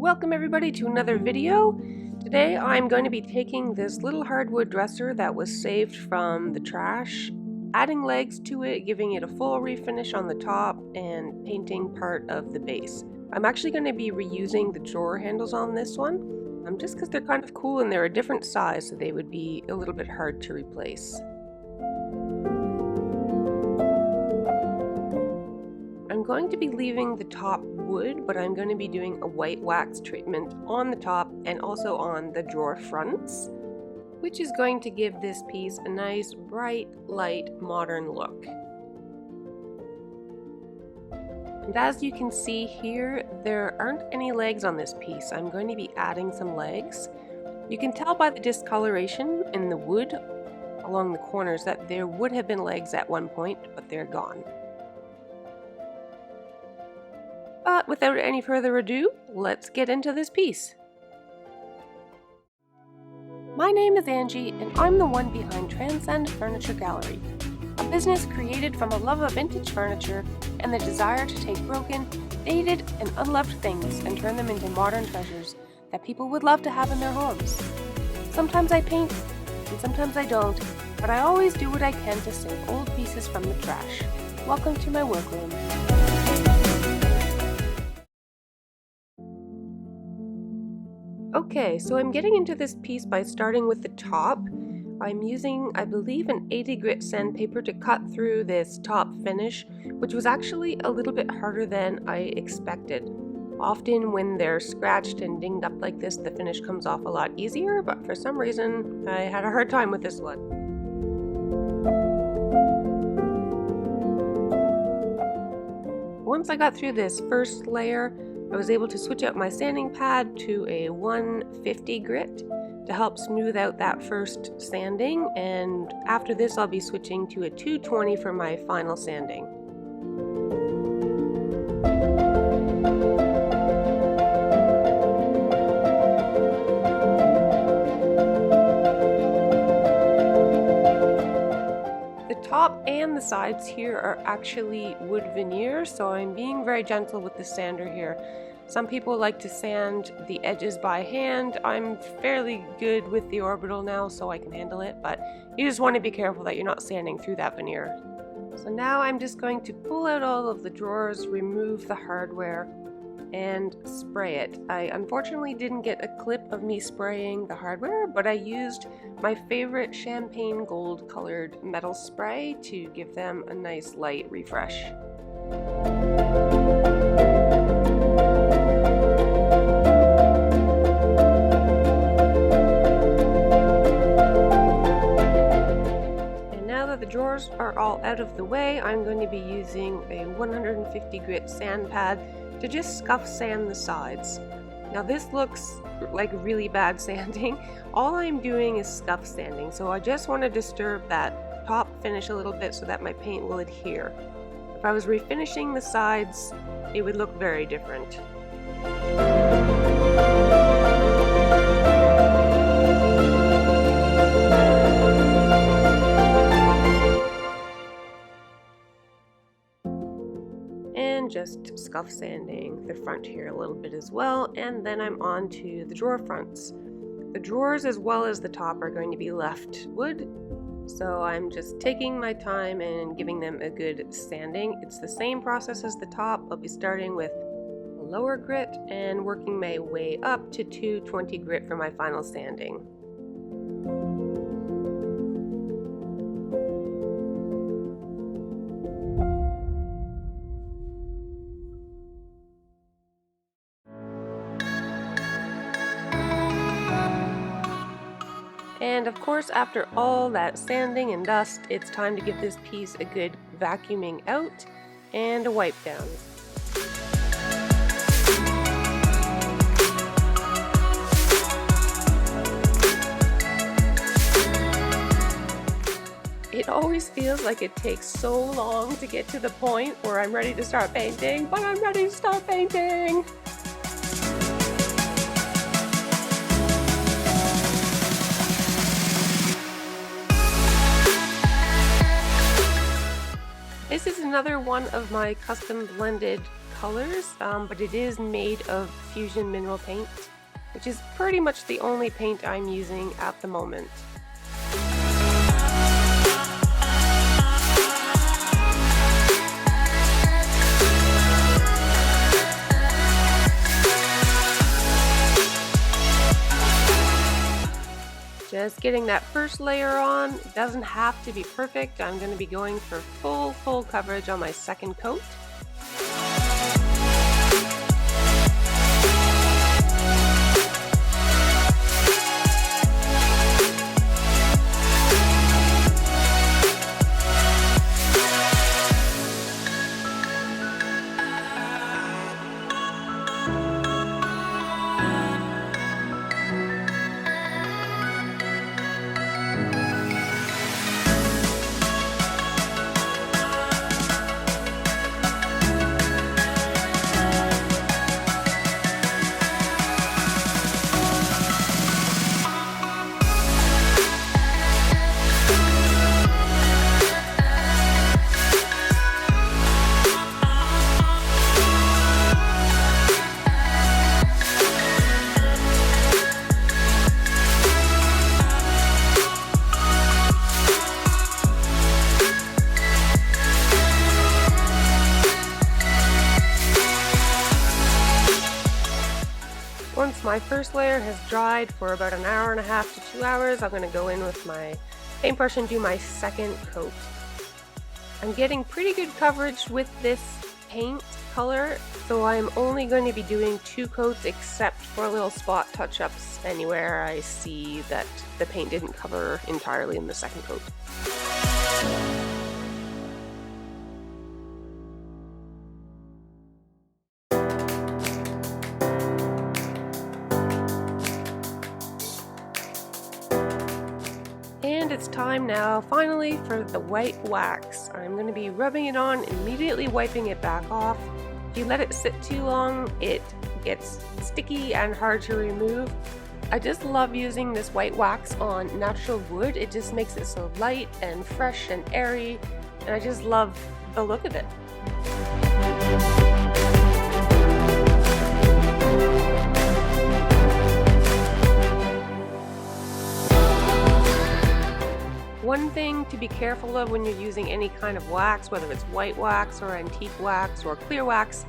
Welcome everybody to another video. Today I'm going to be taking this little hardwood dresser that was saved from the trash, adding legs to it, giving it a full refinish on the top, and painting part of the base. I'm actually going to be reusing the drawer handles on this one, just because they're kind of cool and they're a different size, so they would be a little bit hard to replace. I'm going to be leaving the top wood, but I'm going to be doing a white wax treatment on the top and also on the drawer fronts, which is going to give this piece a nice, bright, light, modern look. And as you can see here, there aren't any legs on this piece. I'm going to be adding some legs. You can tell by the discoloration in the wood along the corners that there would have been legs at one point, but they're gone. But without any further ado, let's get into this piece. My name is Angie, and I'm the one behind Transcend Furniture Gallery, a business created from a love of vintage furniture and the desire to take broken, dated, and unloved things and turn them into modern treasures that people would love to have in their homes. Sometimes I paint, and sometimes I don't, but I always do what I can to save old pieces from the trash. Welcome to my workroom. Okay, so I'm getting into this piece by starting with the top. I'm using, I believe, an 80 grit sandpaper to cut through this top finish, which was actually a little bit harder than I expected. Often when they're scratched and dinged up like this, the finish comes off a lot easier, but for some reason I had a hard time with this one. Once I got through this first layer, I was able to switch out my sanding pad to a 150 grit to help smooth out that first sanding, and after this I'll be switching to a 220 for my final sanding. The top and the sides here are actually wood veneer, so I'm being very gentle with the sander here. Some people like to sand the edges by hand. I'm fairly good with the Orbital now, so I can handle it, but you just want to be careful that you're not sanding through that veneer. So now I'm just going to pull out all of the drawers, remove the hardware, and spray it. I unfortunately didn't get a clip of me spraying the hardware, but I used my favorite champagne gold colored metal spray to give them a nice light refresh. And now that the drawers are all out of the way, I'm going to be using a 150 grit sand pad to just scuff sand the sides. Now this looks like really bad sanding. All I'm doing is scuff sanding, so I just want to disturb that top finish a little bit so that my paint will adhere. If I was refinishing the sides, it would look very different. And just scuff sanding the front here a little bit as well, and then I'm on to the drawer fronts. The drawers as well as the top are going to be left wood, so I'm just taking my time and giving them a good sanding. It's the same process as the top. I'll be starting with a lower grit and working my way up to 220 grit for my final sanding. And of course, after all that sanding and dust, it's time to give this piece a good vacuuming out and a wipe down. It always feels like it takes so long to get to the point where I'm ready to start painting, but I'm ready to start painting! This is another one of my custom blended colors, but it is made of fusion mineral paint, which is pretty much the only paint I'm using at the moment. Just getting that first layer on. It doesn't have to be perfect. I'm going to be going for full coverage on my second coat. Once my first layer has dried for about an hour and a half to 2 hours, I'm going to go in with my paintbrush and do my second coat. I'm getting pretty good coverage with this paint color, so I'm only going to be doing 2 coats except for little spot touch-ups anywhere I see that the paint didn't cover entirely in the second coat. And it's time now, finally, for the white wax. I'm going to be rubbing it on, immediately wiping it back off. If you let it sit too long, it gets sticky and hard to remove. I just love using this white wax on natural wood. It just makes it so light and fresh and airy, and I just love the look of it. One thing to be careful of when you're using any kind of wax, whether it's white wax or antique wax or clear wax,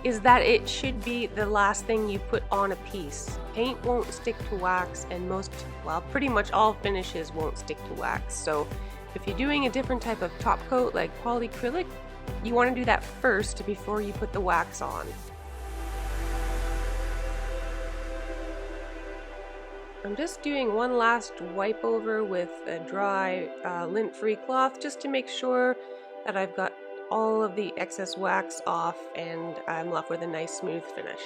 is that it should be the last thing you put on a piece. Paint won't stick to wax, and pretty much all finishes won't stick to wax. So if you're doing a different type of top coat like polyacrylic, you want to do that first before you put the wax on. I'm just doing one last wipe over with a dry lint-free cloth just to make sure that I've got all of the excess wax off and I'm left with a nice smooth finish.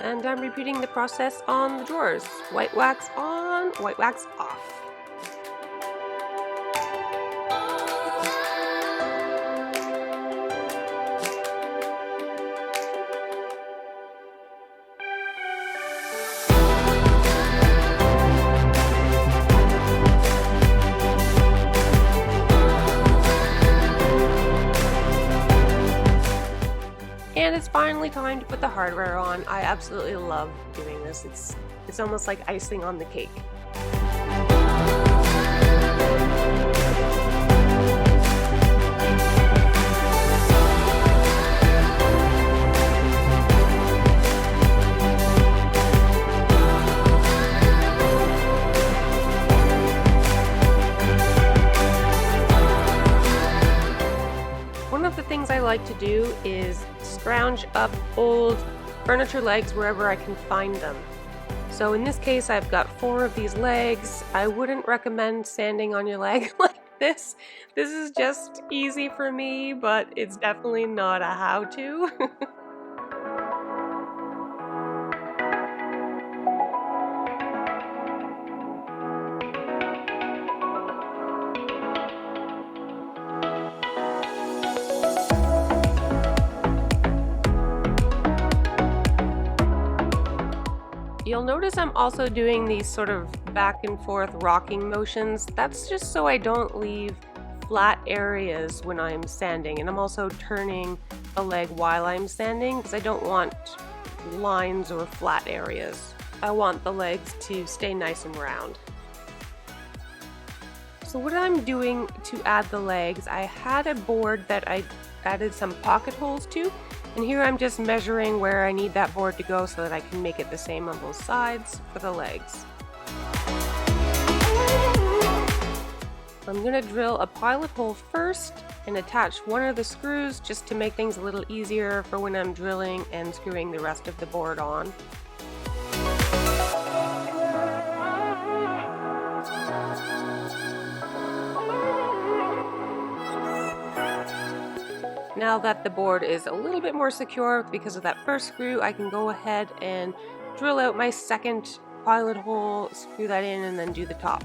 And I'm repeating the process on the drawers. White wax on, white wax off. And it's finally time to put the hardware on. I absolutely love doing this. It's almost like icing on the cake. One of the things I like to do is scrounge up old furniture legs wherever I can find them. So in this case, I've got 4 of these legs. I wouldn't recommend sanding on your leg like this. This is just easy for me, but it's definitely not a how-to. You'll notice I'm also doing these sort of back and forth rocking motions. That's just so I don't leave flat areas when I'm sanding, and I'm also turning the leg while I'm sanding because I don't want lines or flat areas. I want the legs to stay nice and round. So what I'm doing to add the legs, I had a board that I added some pocket holes to, and here I'm just measuring where I need that board to go so that I can make it the same on both sides for the legs. I'm going to drill a pilot hole first and attach one of the screws just to make things a little easier for when I'm drilling and screwing the rest of the board on. Now that the board is a little bit more secure because of that first screw, I can go ahead and drill out my second pilot hole, screw that in, and then do the top.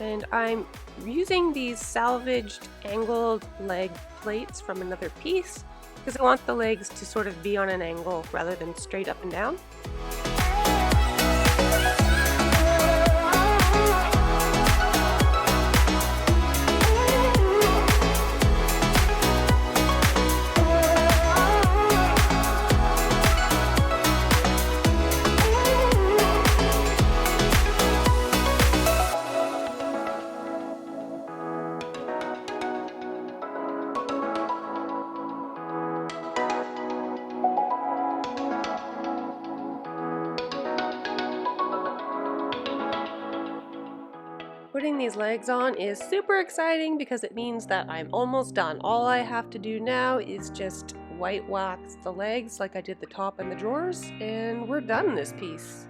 And I'm using these salvaged angled leg plates from another piece because I want the legs to sort of be on an angle rather than straight up and down. Putting these legs on is super exciting because it means that I'm almost done. All I have to do now is just white wax the legs like I did the top and the drawers, and we're done this piece.